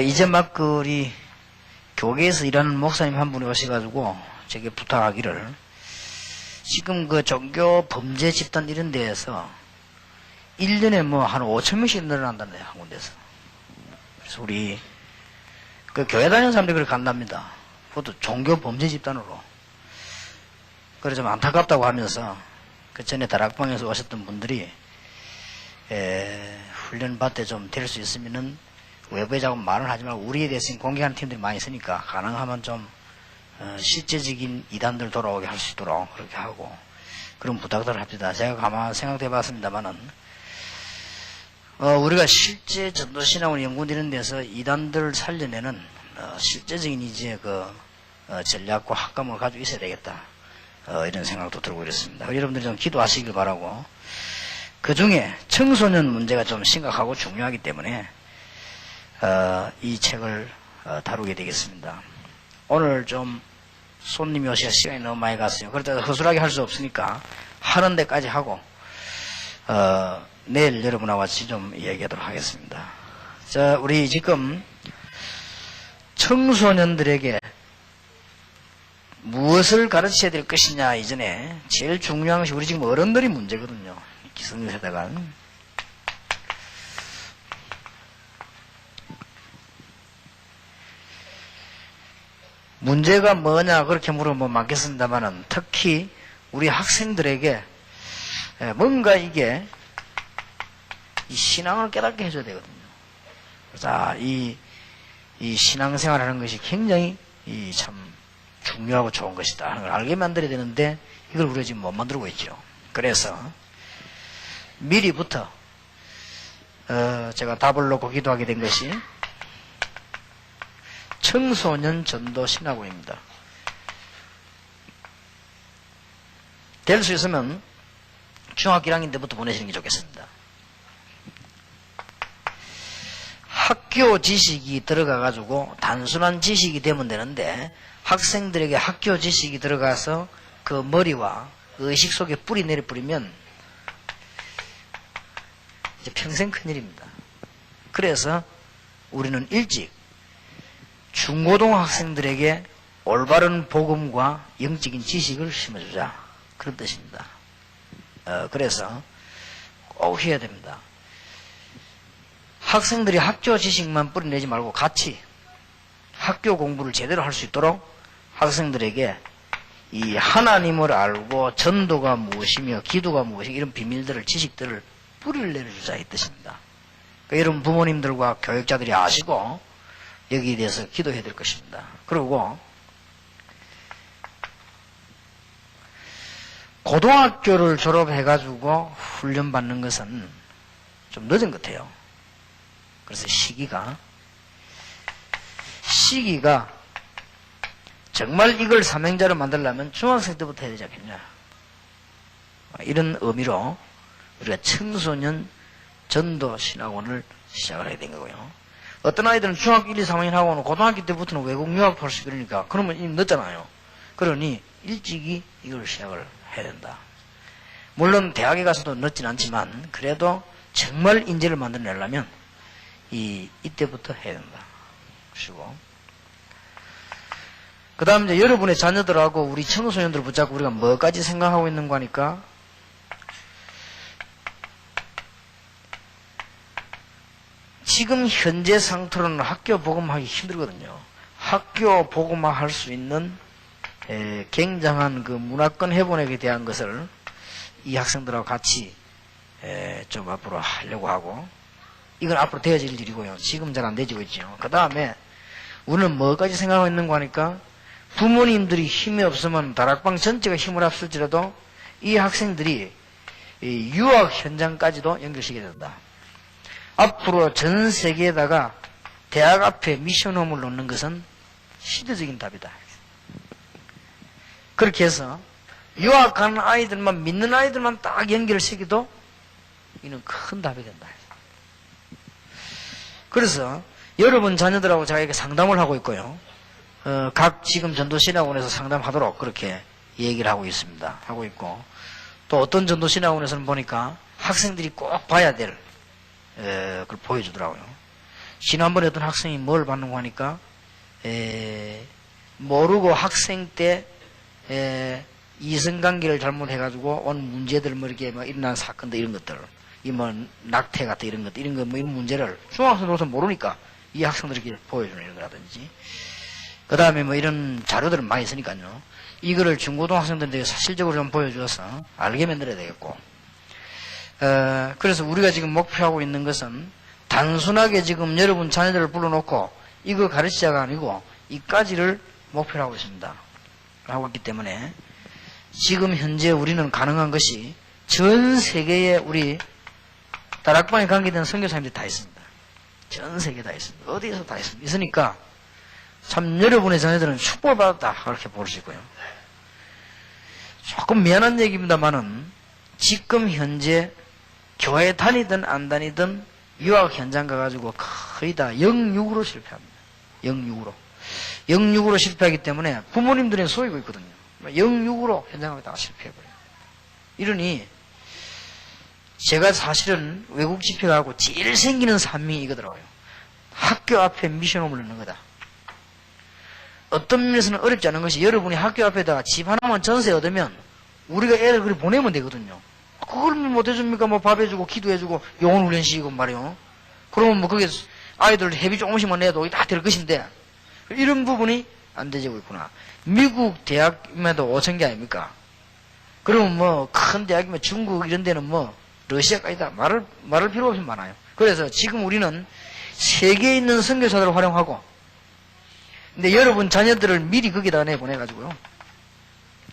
이제 막 우리 교계에서 일하는 목사님 한 분이 오셔가지고 제게 부탁하기를, 지금 그 종교 범죄 집단 이런 데에서 1년에 뭐 한 5,000명씩 늘어난다네요, 한 군데서. 그래서 우리 그 교회 다니는 사람들이 그렇게 간답니다. 그것도 종교 범죄 집단으로. 그래서 좀 안타깝다고 하면서 그 전에 다락방에서 오셨던 분들이 훈련 받대 좀 될 수 있으면은 외부에 자꾸 말을 하지 말고 우리에 대해서 공개하는 팀들이 많이 있으니까 가능하면 좀 실제적인 이단들 돌아오게 할 수 있도록 그렇게 하고 그런 부탁들을 합니다. 제가 가만 생각해 봤습니다만은 우리가 실제 전도신학원 연구원 이런 데서 이단들을 살려내는 실제적인 이제 그 전략과 학감을 가지고 있어야 되겠다, 이런 생각도 들고 이렇습니다. 여러분들이 좀 기도하시길 바라고, 그 중에 청소년 문제가 좀 심각하고 중요하기 때문에 이 책을 다루게 되겠습니다. 오늘 좀 손님이 오셔서 시간이 너무 많이 갔어요. 그렇다고 허술하게 할 수 없으니까 하는 데까지 하고 내일 여러분하고 같이 좀 이야기하도록 하겠습니다. 자, 우리 지금 청소년들에게 무엇을 가르쳐야 될 것이냐 이전에 제일 중요한 것이 우리 지금 어른들이 문제거든요. 기성세대가. 문제가 뭐냐 그렇게 물으면 많겠습니다만은 특히 우리 학생들에게 뭔가 이게 이 신앙을 깨닫게 해줘야 되거든요. 그래서 이 신앙생활 하는 것이 굉장히 참 중요하고 좋은 것이다 하는 걸 알게 만들어야 되는데 이걸 우리가 지금 못 만들고 있죠. 그래서 미리부터 제가 답을 놓고 기도하게 된 것이 청소년 전도 신학원입니다. 될 수 있으면 중학교 1학년 때부터 보내시는 게 좋겠습니다. 학교 지식이 들어가가지고 단순한 지식이 되면 되는데 학생들에게 학교 지식이 들어가서 그 머리와 의식 속에 뿌리 내려뿌리면 이제 평생 큰일입니다. 그래서 우리는 일찍 중고등학생들에게 올바른 복음과 영적인 지식을 심어주자, 그런 뜻입니다. 그래서 꼭 해야 됩니다. 학생들이 학교 지식만 뿌리내지 말고 같이 학교 공부를 제대로 할 수 있도록 학생들에게 이 하나님을 알고 전도가 무엇이며 기도가 무엇이며 이런 비밀들을, 지식들을 뿌리를 내려주자 이 뜻입니다. 그러니까 여러분 부모님들과 교육자들이 아시고 여기에 대해서 기도해야 될 것입니다. 그리고 고등학교를 졸업해가지고 훈련받는 것은 좀 늦은 것 같아요. 그래서 시기가 정말 이걸 사명자로 만들려면 중학생 때부터 해야 되지 않겠냐, 이런 의미로 우리가 청소년 전도 신학원을 시작을 해야 된 거고요. 어떤 아이들은 중학교 1, 2, 3학년 하고는 고등학교 때부터는 외국 유학 할 수 있으니까 그러면 이미 늦잖아요. 그러니 일찍이 이걸 시작을 해야 된다. 물론 대학에 가서도 늦진 않지만 그래도 정말 인재를 만들어내려면 이때부터 해야 된다. 그리고 그 다음 이제 여러분의 자녀들하고 우리 청소년들 붙잡고 우리가 뭐까지 생각하고 있는 거니까 지금 현재 상태로는 학교 복음하기 힘들거든요. 학교 복음화 할 수 있는 굉장한 그 문화권 회복에 대한 것을 이 학생들하고 같이 좀 앞으로 하려고 하고, 이건 앞으로 되어질 일이고요. 지금 잘 안 되지고 있죠. 그 다음에 우리는 뭐까지 생각하고 있는 거니까 부모님들이 힘이 없으면 다락방 전체가 힘을 합칠지라도 이 학생들이 유학 현장까지도 연결시켜야 된다. 앞으로 전 세계에다가 대학 앞에 미션홈을 놓는 것은 시대적인 답이다. 그렇게 해서 유학 가는 아이들만, 믿는 아이들만 딱 연결시켜도 이는 큰 답이 된다. 그래서 여러분 자녀들하고 제가 이렇게 상담을 하고 있고요. 각 지금 전도신학원에서 상담하도록 그렇게 얘기를 하고 있습니다. 하고 있고, 또 어떤 전도신학원에서는 보니까 학생들이 꼭 봐야 될 그걸 보여주더라고요. 지난번에 어떤 학생이 뭘 봤는고 하니까 모르고 학생 때 이성관계를 잘못해가지고 온 문제들 뭐 이렇게 막 일어난 사건들 이런 것들, 이 뭐 낙태 같은 이런 것들, 이런 거 뭐 이런 문제를 중학생으로서 모르니까 이 학생들에게 보여주는 이런 거라든지, 그 다음에 뭐 이런 자료들을 많이 쓰니까요. 이거를 중고등학생들에게 사실적으로 좀 보여줘서 알게 만들어야 되겠고, 그래서 우리가 지금 목표하고 있는 것은 단순하게 지금 여러분 자녀들을 불러놓고 이거 가르치자가 아니고 이까지를 목표로 하고 있습니다. 하고 있기 때문에 지금 현재 우리는 가능한 것이 전 세계에 우리 다락방에 관계된 선교사님들이 다 있습니다. 전 세계에 다 있습니다. 어디에서 다 있습니다. 있으니까 참 여러분의 자녀들은 축복을 받았다 그렇게 볼 수 있고요. 조금 미안한 얘기입니다만은 지금 현재 교회 다니든 안 다니든 유학 현장 가가지고 거의 다 영육으로 실패합니다. 영육으로 실패하기 때문에 부모님들은 쏘이고 있거든요. 영육으로 현장을 다 실패해버려요. 이러니 제가 사실은 외국 집회 가고 제일 생기는 산미 이거더라고요. 학교 앞에 미션홈을 넣는 거다. 어떤 면에서는 어렵지 않은 것이 여러분이 학교 앞에다가 집 하나만 전세 얻으면 우리가 애를 그리 보내면 되거든요. 그걸 못 해줍니까? 뭐 밥 해주고 기도해주고 영혼 훈련 시키고 말이요. 그러면 뭐 그게 아이들 회비 조금씩만 내도 다 될 것인데 이런 부분이 안 되지고 있구나. 미국 대학임에도 5,000개 아닙니까? 그러면 뭐 큰 대학이면 중국 이런 데는 뭐 러시아까지다 말할 필요 없이 많아요. 그래서 지금 우리는 세계에 있는 선교사들을 활용하고, 근데 여러분 자녀들을 미리 거기다 내보내가지고요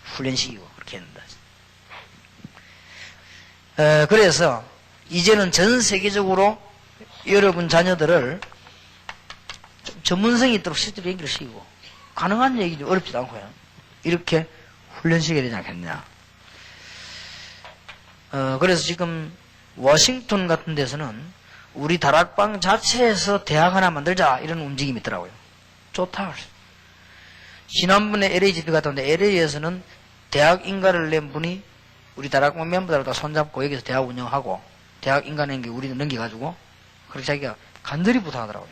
훈련시키고 그렇게 했는다. 그래서 이제는 전 세계적으로 여러분 자녀들을 좀 전문성이 있도록 실제로 얘기를 시키고, 가능한 얘기죠. 어렵지도 않고요. 이렇게 훈련시켜야 되지 않겠냐. 그래서 지금 워싱턴 같은 데서는 우리 다락방 자체에서 대학 하나 만들자 이런 움직임이 있더라고요. 좋다. 지난번에 LA 집회 갔다 왔는데 LA에서는 대학 인가를 낸 분이 우리 다락방 멤버들하고 다 손잡고 여기서 대학 운영하고 대학 인가 낸 게 우리는 넘겨가지고 그렇게 자기가 간절히 부탁하더라고요.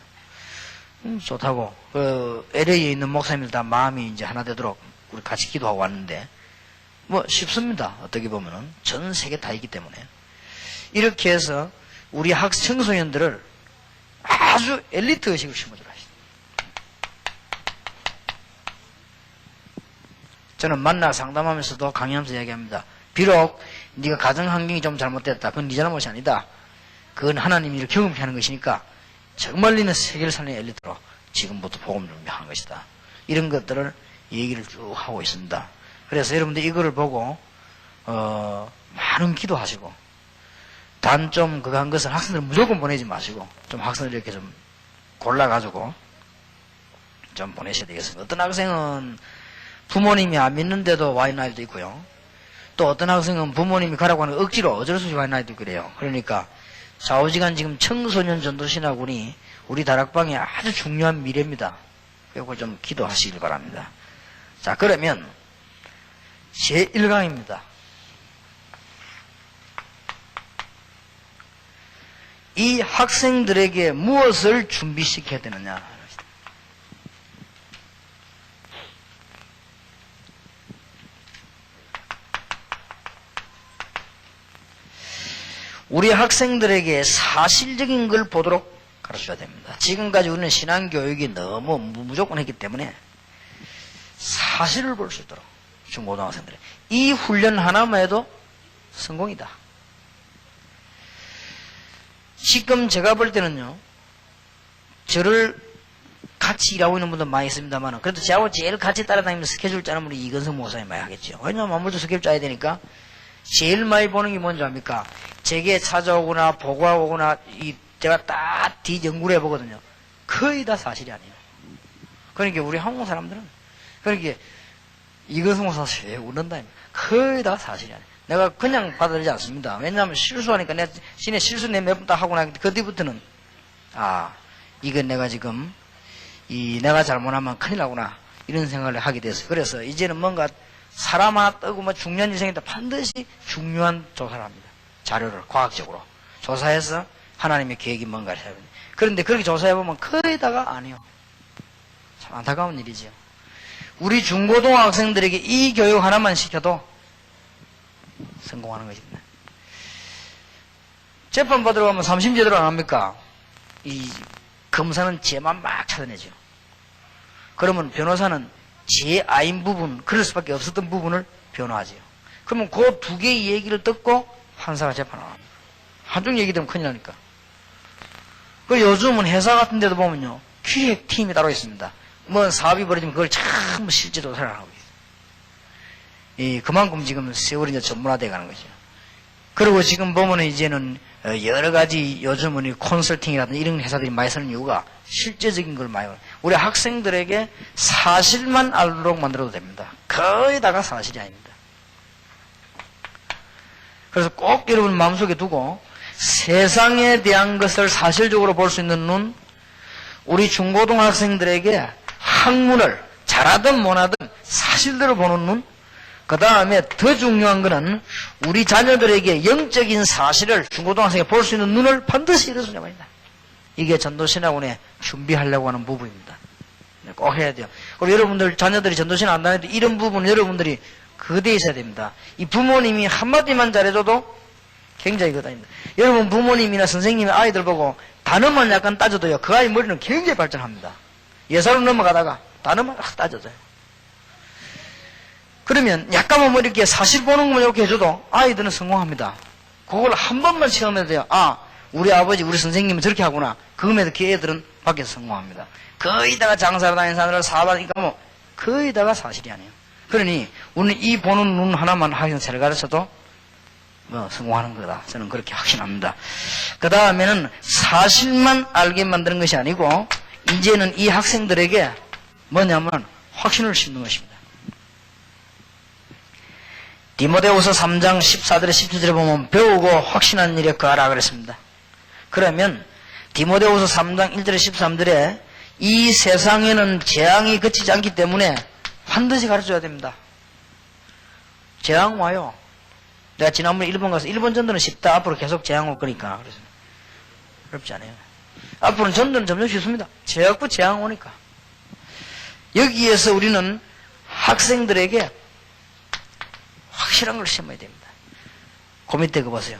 좋다고. LA에 있는 목사님들 다 마음이 이제 하나 되도록 우리 같이 기도하고 왔는데, 뭐 쉽습니다. 어떻게 보면은 전 세계 다 있기 때문에 이렇게 해서 우리 청소년들을 아주 엘리트 의식을 심어주라. 저는 만나 상담하면서도 강의하면서 이야기합니다. 비록 네가 가정 환경이 좀 잘못됐다. 그건 네 잘못이 아니다. 그건 하나님이 이를 경험케 하는 것이니까 정말 너는 세계를 살리는 엘리트로 지금부터 복음 준비하는 것이다. 이런 것들을 얘기를 쭉 하고 있습니다. 그래서 여러분들 이거를 보고 많은 기도하시고, 단 좀 그거 한 것은 학생들 무조건 보내지 마시고 좀 학생들 이렇게 좀 골라가지고 좀 보내셔야 되겠습니다. 어떤 학생은 부모님이 안 믿는데도 와 있는 아이도 있고요. 또 어떤 학생은 부모님이 가라고 하는 억지로 어쩔 수 없이 와 있는 아이도 그래요. 그러니까 좌우지간 지금 청소년 전도신학원이 우리 다락방의 아주 중요한 미래입니다. 그걸 좀 기도하시길 바랍니다. 자, 그러면 제1강입니다. 이 학생들에게 무엇을 준비시켜야 되느냐. 우리 학생들에게 사실적인 걸 보도록 가르쳐야 됩니다. 지금까지 우리는 신앙교육이 너무 무조건 했기 때문에 사실을 볼 수 있도록 중고등학생들이 이 훈련 하나만 해도 성공이다. 지금 제가 볼 때는요, 저를 같이 일하고 있는 분도 많이 있습니다만, 그래도 저하고 제일 같이 따라다니면서 스케줄 짜는 분이 이건성 목사님 많이 하겠죠. 왜냐면 아무래도 스케줄 짜야 되니까. 제일 많이 보는 게 뭔지 압니까? 제게 찾아오거나 보고하고 오거나 제가 딱 연구를 해보거든요. 거의 다 사실이 아니에요. 그러니까 우리 한국 사람들은 그러니까 이것은 사실 웃는다. 거의 다 사실이 아니에요. 내가 그냥 받아들이지 않습니다. 왜냐하면 실수하니까 내가 신의 실수 내 몇 번 딱 하고 나니까 그 뒤부터는 이건 내가 지금 내가 잘못하면 큰일 나구나 이런 생각을 하게 됐어요. 그래서 이제는 뭔가 사람 하나 뜨고 뭐 중요한 일생인데 반드시 중요한 조사를 합니다. 자료를 과학적으로 조사해서 하나님의 계획이 뭔가를 해야 됩니다. 그런데 그렇게 조사해보면 거의 다가 아니요. 참 안타까운 일이죠. 우리 중고등학생들에게 이 교육 하나만 시켜도 성공하는 것입니다. 재판 받으러 가면 삼심제대로 안 합니까? 이 검사는 죄만 막 찾아내죠. 그러면 변호사는 죄 아닌 부분, 그럴 수밖에 없었던 부분을 변호하죠. 그러면 그 두 개의 얘기를 듣고 판사가 재판을 합니다. 한쪽 얘기 들으면 큰일 나니까. 그 요즘은 회사 같은 데도 보면요, 기획팀이 따로 있습니다. 뭐 사업이 벌어지면 그걸 참 실제 조사를 하고 있어요. 그만큼 지금 세월이 이제 전문화되어 가는 거죠. 그리고 지금 보면은 이제는 여러 가지 요즘은 이 컨설팅이라든지 이런 회사들이 많이 쓰는 이유가 실제적인 걸 많이, 우리 학생들에게 사실만 알도록 만들어도 됩니다. 거의 다가 사실이 아닙니다. 그래서 꼭 여러분 마음속에 두고 세상에 대한 것을 사실적으로 볼 수 있는 눈, 우리 중고등학생들에게 학문을 잘하든 못하든 사실대로 보는 눈, 그 다음에 더 중요한 거는 우리 자녀들에게 영적인 사실을 중고등학생이 볼 수 있는 눈을 반드시 열어주냐 말입니다. 이게 전도신학원에 준비하려고 하는 부분입니다. 꼭 해야 돼요. 그리고 여러분들 자녀들이 전도신학 안 다니는데 이런 부분은 여러분들이 그대에 있어야 됩니다. 이 부모님이 한마디만 잘해줘도 굉장히 그다입니다. 여러분 부모님이나 선생님이 아이들 보고 단어만 약간 따져도요, 그 아이 머리는 굉장히 발전합니다. 예사로 넘어가다가 단어만 따져줘요. 그러면 약간만 뭐 이렇게 사실 보는 것만 이렇게 해줘도 아이들은 성공합니다. 그걸 한 번만 체험해도 돼요. 아, 우리 아버지, 우리 선생님은 저렇게 하구나. 그럼에도 그 애들은 밖에서 성공합니다. 거의 다가 장사를 다니는 사람들 사업하니까 뭐 거의 다가 사실이 아니에요. 그러니 우리는 이 보는 눈 하나만 하여튼 잘 가르쳐도 뭐 성공하는 거다. 저는 그렇게 확신합니다. 그 다음에는 사실만 알게 만드는 것이 아니고 이제는 이 학생들에게 뭐냐면 확신을 심는 것입니다. 디모데후서 3장 14절에 17절에 보면 배우고 확신한 일에 거하라 그랬습니다. 그러면 디모데후서 3장 1절에 13절에 이 세상에는 재앙이 그치지 않기 때문에 반드시 가르쳐야 됩니다. 재앙 와요. 내가 지난번에 일본 가서 일본 전도는 쉽다. 앞으로 계속 재앙 올 거니까. 그래서 어렵지 않아요. 앞으로는 전도는 점점 쉽습니다. 자꾸 재앙 오니까. 여기에서 우리는 학생들에게 확실한 걸 심어야 됩니다. 그 밑에 그 보세요.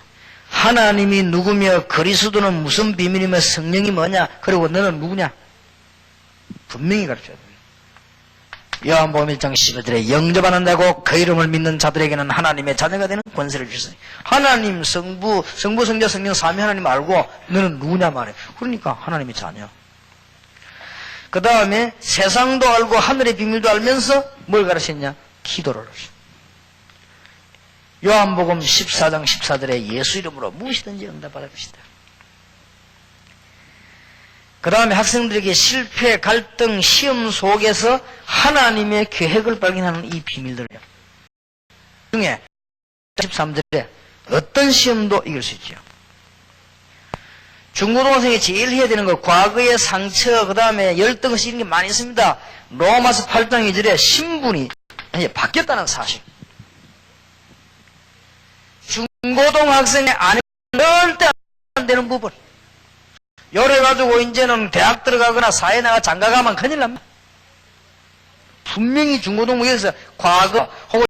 하나님이 누구며 그리스도는 무슨 비밀이며 성령이 뭐냐, 그리고 너는 누구냐, 분명히 가르쳐야 됩니다. 요한복음 1장 15절에 영접하는 자고 그 이름을 믿는 자들에게는 하나님의 자녀가 되는 권세를 주시니, 하나님 성부 성자 성령 삼위 하나님 알고 너는 누구냐 말해. 그러니까 하나님의 자녀. 그 다음에 세상도 알고 하늘의 비밀도 알면서 뭘 가르쳤냐, 기도를 하셨습니다. 요한복음 14장 14절에 예수 이름으로 무엇이든지 응답받을 것이다. 그 다음에 학생들에게 실패, 갈등, 시험 속에서 하나님의 계획을 발견하는 이 비밀들 중에 13절에 어떤 시험도 이길 수 있죠. 중고등학생이 제일 해야 되는 거, 과거의 상처, 그 다음에 열등 이런 게 많이 있습니다. 로마서 8장 2절에 신분이 이제 바뀌었다는 사실. 중고등학생의 안에 절대 안 되는 부분. 요래가지고 이제는 대학 들어가거나 사회 나가 장가가면 큰일 납니다. 분명히 중고등부에서 과거 혹은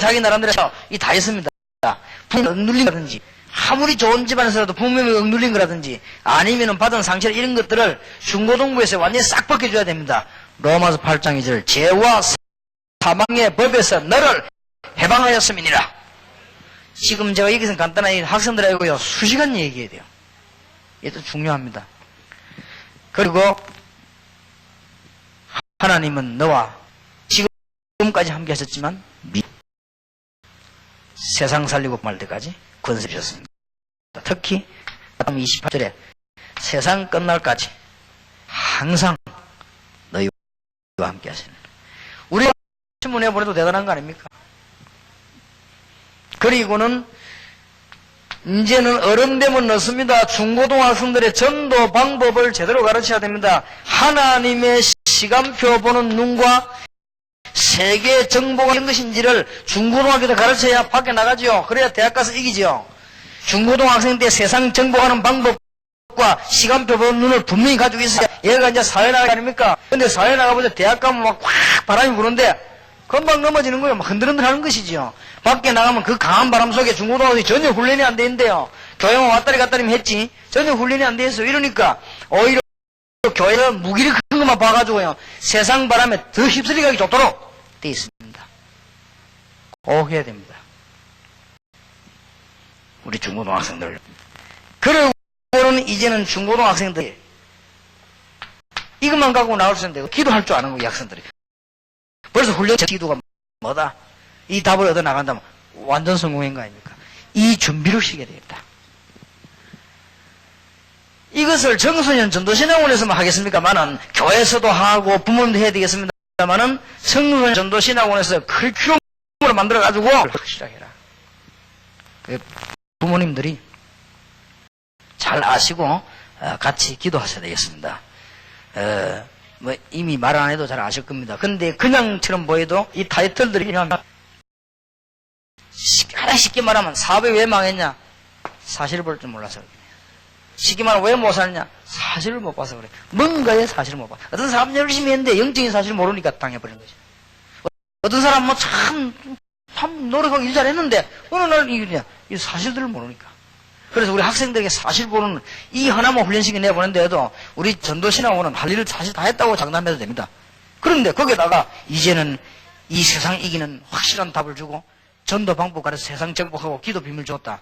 자기 나름대로 이 다 있습니다. 부모님 억눌린 거라든지, 아무리 좋은 집안에서라도 부모님이 억눌린 거라든지, 아니면 받은 상처 이런 것들을 중고등부에서 완전히 싹 벗겨줘야 됩니다. 로마서 8장 2절 죄와 사망의 법에서 너를 해방하였음이니라. 지금 제가 여기서 간단하게 학생들하고요 수시간 얘기해야 돼요. 이것도 중요합니다. 그리고 하나님은 너와 지금까지 함께 하셨지만 세상 살리고 말 때까지 권세 주셨습니다. 특히 28절에 세상 끝날까지 항상 너희와 함께 하시는, 우리가 신문에 보내도 대단한 거 아닙니까? 그리고는 이제는 어른 되면 넣습니다. 중고등학생들의 전도 방법을 제대로 가르쳐야 됩니다. 하나님의 시간표 보는 눈과 세계 정보가 있는 것인지를 중고등학교 때 가르쳐야 밖에 나가죠. 그래야 대학 가서 이기죠. 중고등학생 때 세상 정보하는 방법과 시간표 보는 눈을 분명히 가지고 있어야 얘가 이제 사회 나가기 아닙니까? 근데 사회 나가보자 대학 가면 막 꽉 바람이 부는데 금방 넘어지는 거예요. 막 흔들흔들 하는 것이지요. 밖에 나가면 그 강한 바람 속에 중고등학생이 전혀 훈련이 안 돼 있는데요. 교회만 왔다리 갔다리 했지 전혀 훈련이 안 돼 있어요. 이러니까 오히려 교회는 무기를 큰 것만 봐가지고요. 세상 바람에 더 휩쓸려 가기 좋도록 돼 있습니다. 꼭 해야 됩니다. 우리 중고등학생들. 그러고는 이제는 중고등학생들이 이것만 갖고 나올 수 있는데 기도할 줄 아는 거예요. 이 학생들이. 벌써 훈련 기도가 뭐다? 이 답을 얻어 나간다면 완전 성공인 거 아닙니까? 이 준비를 시켜야 되겠다. 이것을 청소년 전도신학원에서만 하겠습니까만은 교회에서도 하고 부모님도 해야 되겠습니다만은 청소년 전도신학원에서 커리큘럼으로 만들어가지고 시작해라. 부모님들이 잘 아시고 같이 기도하셔야 되겠습니다. 뭐 이미 말 안 해도 잘 아실 겁니다. 근데 그냥처럼 보여도 이 타이틀들이 그냥 가장 쉽게 말하면 사업이 왜 망했냐? 사실을 볼 줄 몰라서 그래. 쉽게 말하면 왜 못 살냐? 사실을 못 봐서 그래. 뭔가의 사실을 못 봐. 어떤 사람 열심히 했는데 영적인 사실을 모르니까 당해버린 거죠. 어떤 사람 뭐 참 노력하고 일 잘했는데 어느 날 이 사실들을 모르니까. 그래서 우리 학생들에게 사실 보는 이 하나만 훈련시켜 내보는데도 우리 전도신학원은 할 일을 사실 다 했다고 장담해도 됩니다. 그런데 거기다가 이제는 이 세상 이기는 확실한 답을 주고 전도 방법 가르쳐 세상 정복하고 기도 비밀 줬다.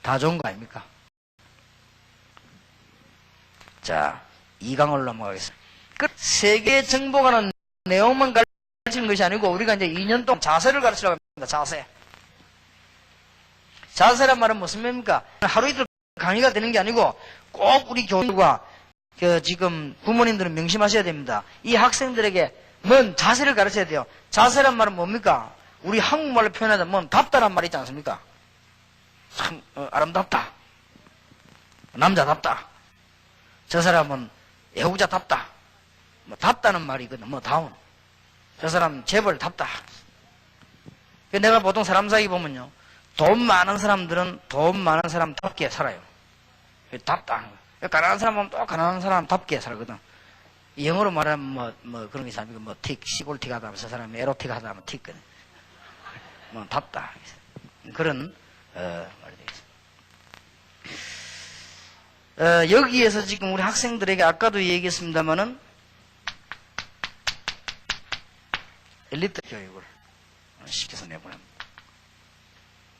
다 좋은 거 아닙니까? 자, 2강으로 넘어가겠습니다. 세계 정복하는 내용만 가르치는 것이 아니고 우리가 이제 2년 동안 자세를 가르치려고 합니다. 자세. 자세란 말은 무슨 말입니까? 하루 이틀 강의가 되는 게 아니고 꼭 우리 교수들과 지금 부모님들은 명심하셔야 됩니다. 이 학생들에게 뭔 자세를 가르쳐야 돼요. 자세란 말은 뭡니까? 우리 한국말로 표현하자면 답다란 말이 있지 않습니까? 참 아름답다. 남자답다. 저 사람은 애국자답다. 뭐 답다는 말이거든. 뭐 다운. 저 사람 재벌답다. 내가 보통 사람 사이 보면요. 돈 많은 사람들은 돈 많은 사람답게 살아요. 답다. 가난한 사람 보면 또 가난한 사람답게 살거든. 영어로 말하면 뭐 그런 게 있습니까? 뭐 틱, 시골틱 하다 하면 저 사람이 에로틱 하다 하면 틱거든. 뭐 답다. 그런 말이 되겠습니다. 여기에서 지금 우리 학생들에게 아까도 얘기했습니다만은 엘리트 교육을 시켜서 내보냅니다.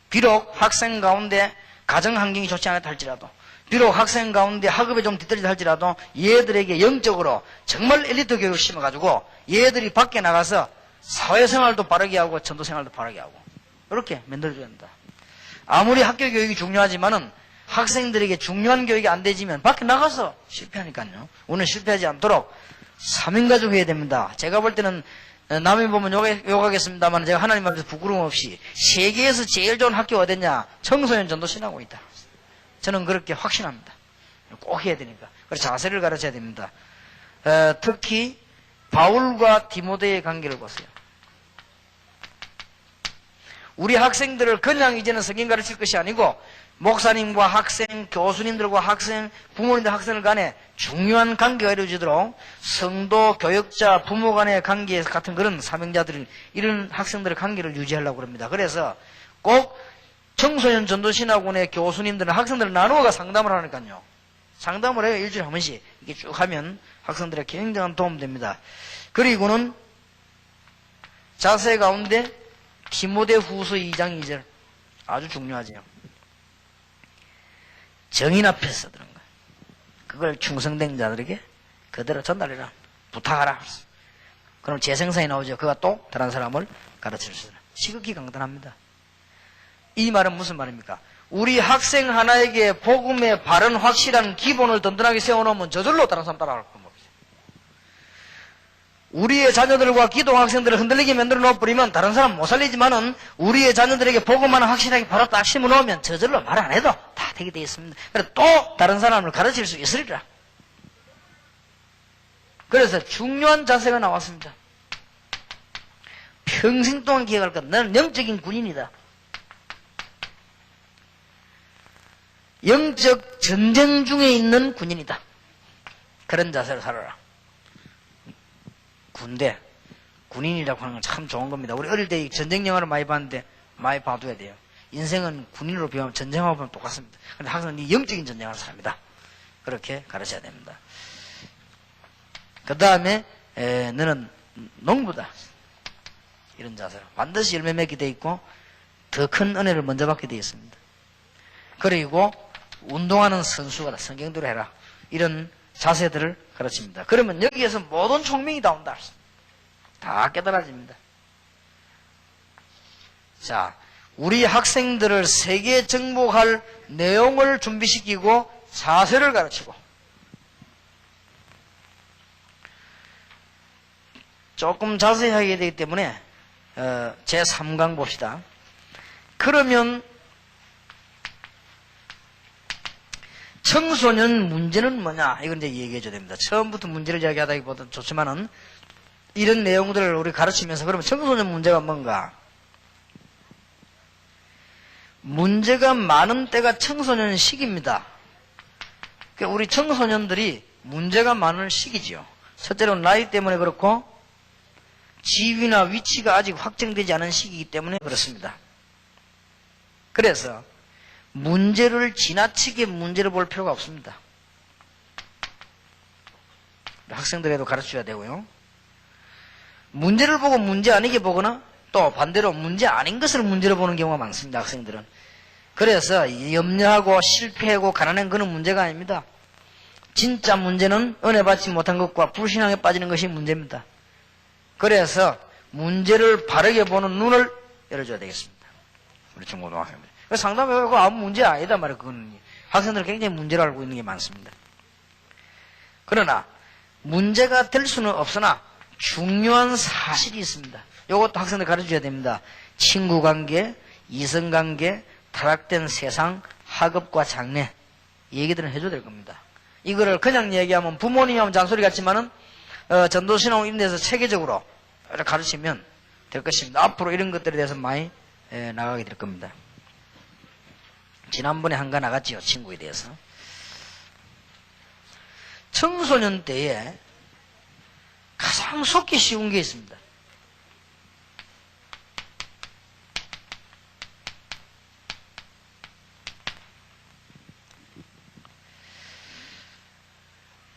비록 학생 가운데 가정 환경이 좋지 않았다 할지라도, 비록 학생 가운데 학업에 좀 뒤떨리다 할지라도 얘들에게 영적으로 정말 엘리트 교육을 심어가지고 얘들이 밖에 나가서 사회생활도 바르게 하고 전도생활도 바르게 하고 이렇게 만들어줘야 된다. 아무리 학교 교육이 중요하지만은 학생들에게 중요한 교육이 안 되지면 밖에 나가서 실패하니까요. 오늘 실패하지 않도록 3인가족 해야 됩니다. 제가 볼 때는 남이 보면 욕하겠습니다만 제가 하나님 앞에서 부끄러움 없이 세계에서 제일 좋은 학교가 어딨냐? 청소년 전도신학원이다. 저는 그렇게 확신합니다. 꼭 해야 되니까. 그래서 자세를 가르쳐야 됩니다. 특히 바울과 디모데의 관계를 보세요. 우리 학생들을 그냥 이제는 성경 가르칠 것이 아니고 목사님과 학생, 교수님들과 학생, 부모님들 학생들 간에 중요한 관계가 이루어지도록 성도, 교역자, 부모 간의 관계 같은 그런 사명자들, 이런 학생들의 관계를 유지하려고 합니다. 그래서 꼭 청소년 전도신학원의 교수님들은 학생들을 나누어가 상담을 하니까요. 상담을 해요. 일주일에 한 번씩. 이렇게 쭉 하면 학생들에게 굉장한 도움 됩니다. 그리고는 자세 가운데 디모데 후서 2장 2절. 아주 중요하죠. 정인 앞에서 들은 거예요. 그걸 충성된 자들에게 그대로 전달해라. 부탁하라. 그럼 재생산이 나오죠. 그가 또 다른 사람을 가르칠 수 있어요. 지극히 강단합니다. 이 말은 무슨 말입니까? 우리 학생 하나에게 복음의 바른 확실한 기본을 든든하게 세워놓으면 저절로 다른 사람 따라갈 겁니다. 우리의 자녀들과 기도 학생들을 흔들리게 만들어 놓아버리면 다른 사람 못 살리지만은 우리의 자녀들에게 보고만 확실하게 바로 딱 심어 놓으면 저절로 말 안 해도 다 되게 되어 있습니다. 그래서 또 다른 사람을 가르칠 수 있으리라. 그래서 중요한 자세가 나왔습니다. 평생 동안 기억할 것. 나는 영적인 군인이다. 영적 전쟁 중에 있는 군인이다. 그런 자세로 살아라. 군대, 군인이라고 하는 건 참 좋은 겁니다. 우리 어릴 때 전쟁 영화를 많이 봤는데 많이 봐둬야 돼요. 인생은 군인으로 비하면 전쟁하고 보면 똑같습니다. 그런데 항상 네 영적인 전쟁하는 사람이다. 그렇게 가르쳐야 됩니다. 그 다음에 너는 농부다. 이런 자세로 반드시 열매 맺게 돼 있고 더 큰 은혜를 먼저 받게 되어 있습니다. 그리고 운동하는 선수가 성경대로 해라. 이런 자세들을 가르칩니다. 그러면 여기에서 모든 총명이 나온다. 다 깨달아집니다. 자, 우리 학생들을 세계에 정복할 내용을 준비시키고 자세를 가르치고 조금 자세히 하게 되기 때문에 제3강 봅시다. 그러면 청소년 문제는 뭐냐? 이건 이제 얘기해 줘야 됩니다. 처음부터 문제를 이야기하다기보다는 좋지만은 이런 내용들을 우리 가르치면서 그러면 청소년 문제가 뭔가? 문제가 많은 때가 청소년 시기입니다. 그러니까 우리 청소년들이 문제가 많은 시기지요. 첫째로 나이 때문에 그렇고 지위나 위치가 아직 확정되지 않은 시기이기 때문에 그렇습니다. 그래서 문제를 지나치게 문제를 볼 필요가 없습니다. 학생들에도 가르쳐야 되고요. 문제를 보고 문제 아니게 보거나 또 반대로 문제 아닌 것을 문제로 보는 경우가 많습니다. 학생들은. 그래서 염려하고 실패하고 가난한 그런 문제가 아닙니다. 진짜 문제는 은혜 받지 못한 것과 불신앙에 빠지는 것이 문제입니다. 그래서 문제를 바르게 보는 눈을 열어줘야 되겠습니다. 우리 중고등학생들. 상담해보고 아무 문제 아니다 말이에요. 그건 학생들은 굉장히 문제를 알고 있는 게 많습니다. 그러나 문제가 될 수는 없으나 중요한 사실이 있습니다. 이것도 학생들 가르쳐줘야 됩니다. 친구관계, 이성관계, 타락된 세상, 학업과 장래 이 얘기들은 해줘야 될 겁니다. 이거를 그냥 얘기하면 부모님이 하면 잔소리 같지만은 전도신앙 임대에서 체계적으로 가르치면 될 것입니다. 앞으로 이런 것들에 대해서 많이 나가게 될 겁니다. 지난번에 한가 나갔지요. 친구에 대해서. 청소년 때에 가장 속기 쉬운 게 있습니다.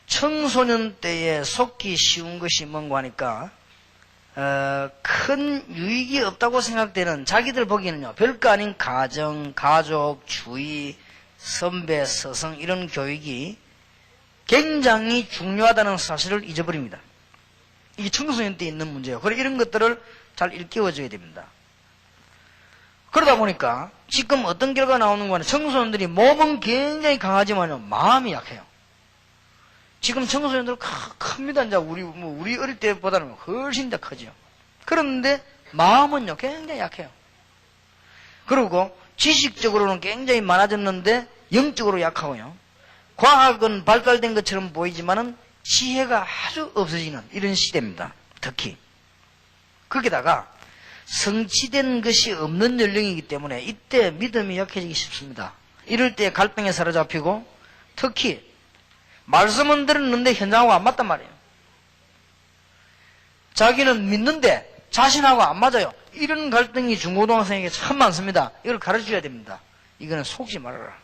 청소년 때에 속기 쉬운 것이 뭔가 하니까 큰 유익이 없다고 생각되는 자기들 보기에는요. 별거 아닌 가정, 가족, 주의, 선배, 서성 이런 교육이 굉장히 중요하다는 사실을 잊어버립니다. 이게 청소년 때 있는 문제예요. 그래서 이런 것들을 잘 일깨워줘야 됩니다. 그러다 보니까 지금 어떤 결과가 나오는 거는 청소년들이 몸은 굉장히 강하지만 마음이 약해요. 지금 청소년들 큽니다. 이제 우리 어릴 때보다는 훨씬 더 크죠. 그런데 마음은요, 굉장히 약해요. 그리고 지식적으로는 굉장히 많아졌는데 영적으로 약하고요. 과학은 발달된 것처럼 보이지만은 지혜가 아주 없어지는 이런 시대입니다. 특히. 거기다가 성취된 것이 없는 연령이기 때문에 이때 믿음이 약해지기 쉽습니다. 이럴 때 갈등에 사로잡히고 특히 말씀은 들었는데 현장하고 안 맞단 말이에요. 자기는 믿는데 자신하고 안 맞아요. 이런 갈등이 중고등학생에게 참 많습니다. 이걸 가르쳐줘야 됩니다. 이거는 속지 말아라.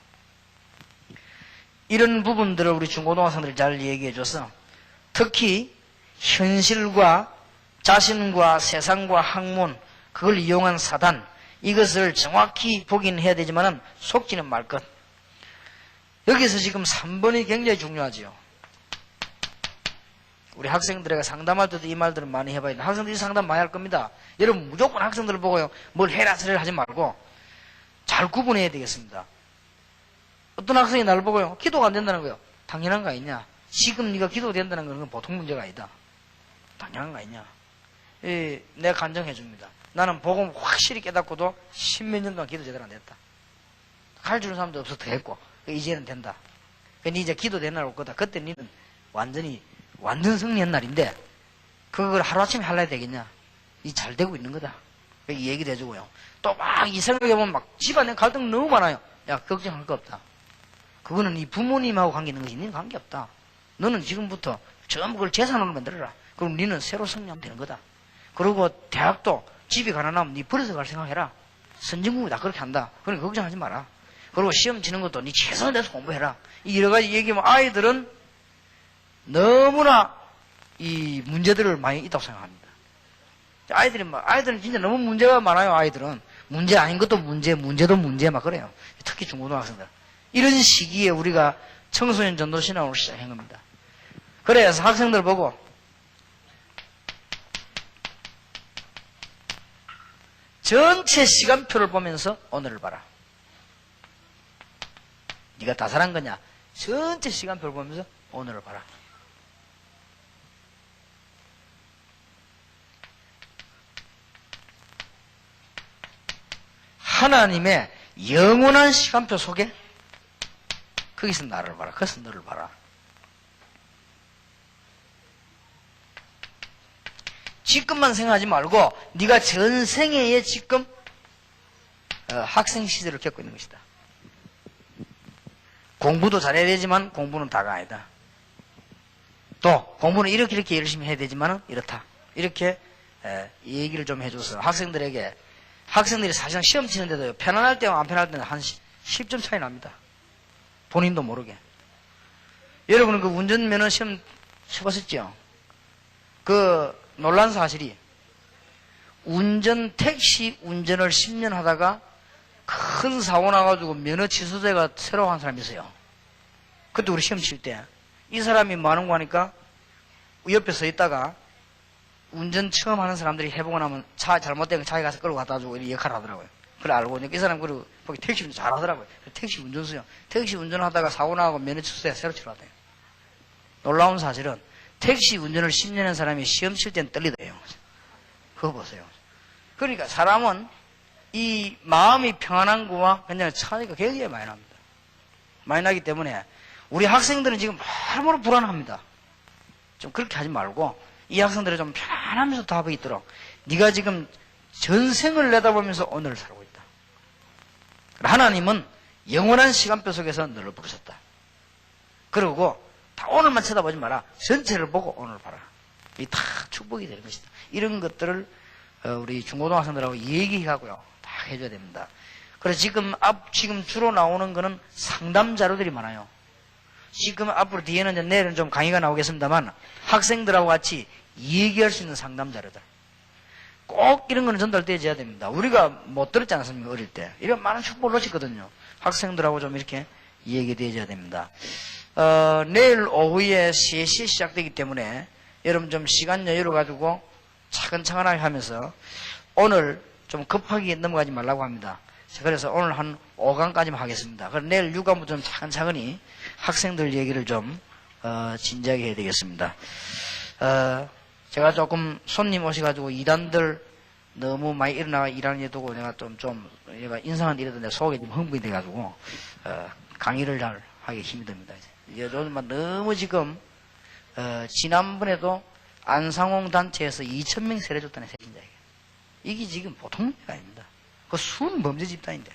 이런 부분들을 우리 중고등학생들이 잘 얘기해줘서 특히 현실과 자신과 세상과 학문 그걸 이용한 사단 이것을 정확히 보긴 해야 되지만 속지는 말 것. 여기서 지금 3번이 굉장히 중요하지요. 우리 학생들에게 상담할 때도 이 말들을 많이 해봐야 돼. 학생들이 상담 많이 할 겁니다. 여러분 무조건 학생들을 보고요. 뭘 해라 소리를 하지 말고 잘 구분해야 되겠습니다. 어떤 학생이 나를 보고요. 기도가 안 된다는 거예요. 당연한 거 아니냐. 지금 네가 기도가 된다는 건 보통 문제가 아니다. 당연한 거 아니냐. 내가 간정해 줍니다. 나는 복음 확실히 깨닫고도 십몇 년 동안 기도 제대로 안 됐다. 가르치는 사람도 없어 더 했고, 이제는 된다. 니 이제 기도 된 날 올 거다. 그때 니는 완전 승리한 날인데, 그걸 하루아침에 하려야 되겠냐? 이 잘 되고 있는 거다. 이 얘기도 해주고요. 또 막 이 생각해보면 막 집안에 갈등 너무 많아요. 야, 걱정할 거 없다. 그거는 이 부모님하고 관계 있는 것이 니는 관계 없다. 너는 지금부터 전부 그걸 재산으로 만들어라. 그럼 니는 새로 승리하면 되는 거다. 그리고 대학도 집이 가난하면 니 버려서 갈 생각해라. 선진국이 다 그렇게 한다. 그러니까 걱정하지 마라. 그리고 시험 치는 것도 니 최선을 다해서 공부해라. 이 여러 가지 얘기하면 아이들은 너무나 이 문제들을 많이 있다고 생각합니다. 아이들은 진짜 너무 문제가 많아요, 아이들은. 문제 아닌 것도 문제도 문제 막 그래요. 특히 중고등학생들. 이런 시기에 우리가 청소년 전도 신앙으로 시작한 겁니다. 그래서 학생들 보고 전체 시간표를 보면서 오늘을 봐라. 네가 다 살한 거냐? 전체 시간표를 보면서 오늘을 봐라. 하나님의 영원한 시간표 속에 거기서 나를 봐라. 거기서 너를 봐라. 지금만 생각하지 말고 네가 전생애에 지금 학생 시절을 겪고 있는 것이다. 공부도 잘해야 되지만 공부는 다가 아니다. 또 공부는 이렇게 열심히 해야 되지만 이렇다. 이렇게 얘기를 좀 해줘서 학생들이 사실상 시험 치는데도 편안할 때와 안 편안할 때는 한 10점 차이 납니다. 본인도 모르게. 여러분은 그 운전면허 시험 쳐봤었죠? 그 놀란 사실이 택시 운전을 10년 하다가 큰 사고 나가지고 면허 취소돼가 새로 한 사람이 있어요. 그때 우리 시험 칠 때 이 사람이 뭐 하는 거 하니까 옆에 서 있다가 운전 처음 하는 사람들이 해보고 나면 차 잘못된 거 자기 가서 끌고 갖다 주고 이런 역할을 하더라고요. 그걸 알고 이 사람 그리고 거기 택시 운전 잘 하더라고요. 택시 운전수요. 택시 운전하다가 사고 나고 면허 취소해 새로 치러왔대요. 놀라운 사실은 택시 운전을 10년 한 사람이 시험 칠 때는 떨리더래요. 그거 보세요. 그러니까 사람은 이 마음이 평안한 거와 그냥 차이가 굉장히 많이 납니다. 많이 나기 때문에 우리 학생들은 지금 너무 불안합니다. 좀 그렇게 하지 말고 이 학생들이 좀 편안하면서 답이 있도록 네가 지금 전생을 내다보면서 오늘을 살고 있다. 하나님은 영원한 시간표 속에서 너를 부르셨다. 그리고 다 오늘만 쳐다보지 마라. 전체를 보고 오늘 봐라. 이 다 축복이 되는 것이다. 이런 것들을 우리 중고등학생들하고 얘기하고요. 다 해줘야 됩니다. 그래서 지금 주로 나오는 거는 상담 자료들이 많아요. 지금 앞으로 뒤에는 이제 내일은 좀 강의가 나오겠습니다만 학생들하고 같이 얘기할 수 있는 상담 자료들. 꼭 이런 거는 전달되어야 됩니다. 우리가 못 들었지 않습니까? 어릴 때. 이런 많은 축복을 놓쳤거든요. 학생들하고 좀 이렇게 얘기되어야 됩니다. 내일 오후에 3시에 시작되기 때문에 여러분 좀 시간 여유를 가지고 차근차근하게 하면서 오늘 좀 급하게 넘어가지 말라고 합니다. 그래서 오늘 한 5강까지만 하겠습니다. 그럼 내일 6강부터 좀 차근차근히 학생들 얘기를 좀 진지하게 해야 되겠습니다. 제가 조금 손님 오셔가지고 이단들 너무 많이 일어나가 일하는 일 두고 내가 얘가 인상한 일에도 내 속에 좀 흥분이 돼가지고 강의를 잘 하기 힘이 듭니다. 요즘 너무 지금 지난번에도 안상홍 단체에서 2,000명 세례줬다는 세신자에게 이게 지금 보통 문제가 아닙니다. 그 순 범죄 집단인데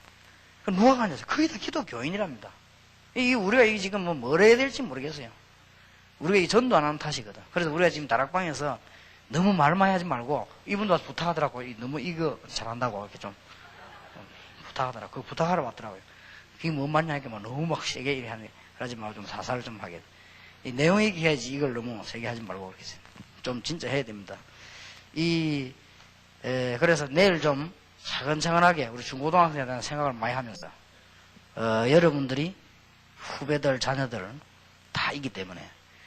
그 누가 가냐서 그게 다 기독교인이랍니다. 이게 우리가 이게 지금 뭘 해야 될지 모르겠어요. 우리가 이 전도 안 하는 탓이거든. 그래서 우리가 지금 다락방에서 너무 말 많이 하지 말고 이분도 와서 부탁하더라고. 너무 이거 잘한다고 이렇게 좀 부탁하더라고. 그거 부탁하러 왔더라고요. 그게 뭔 말이냐 하니까 너무 막 세게 이래 하지 말고 좀 사살 좀 하게. 이 내용 얘기해야지 이걸 너무 세게 하지 말고 그렇게 좀 진짜 해야 됩니다. 그래서 내일 좀 차근차근하게 우리 중고등학생에 대한 생각을 많이 하면서 여러분들이 후배들 자녀들 다 있기 때문에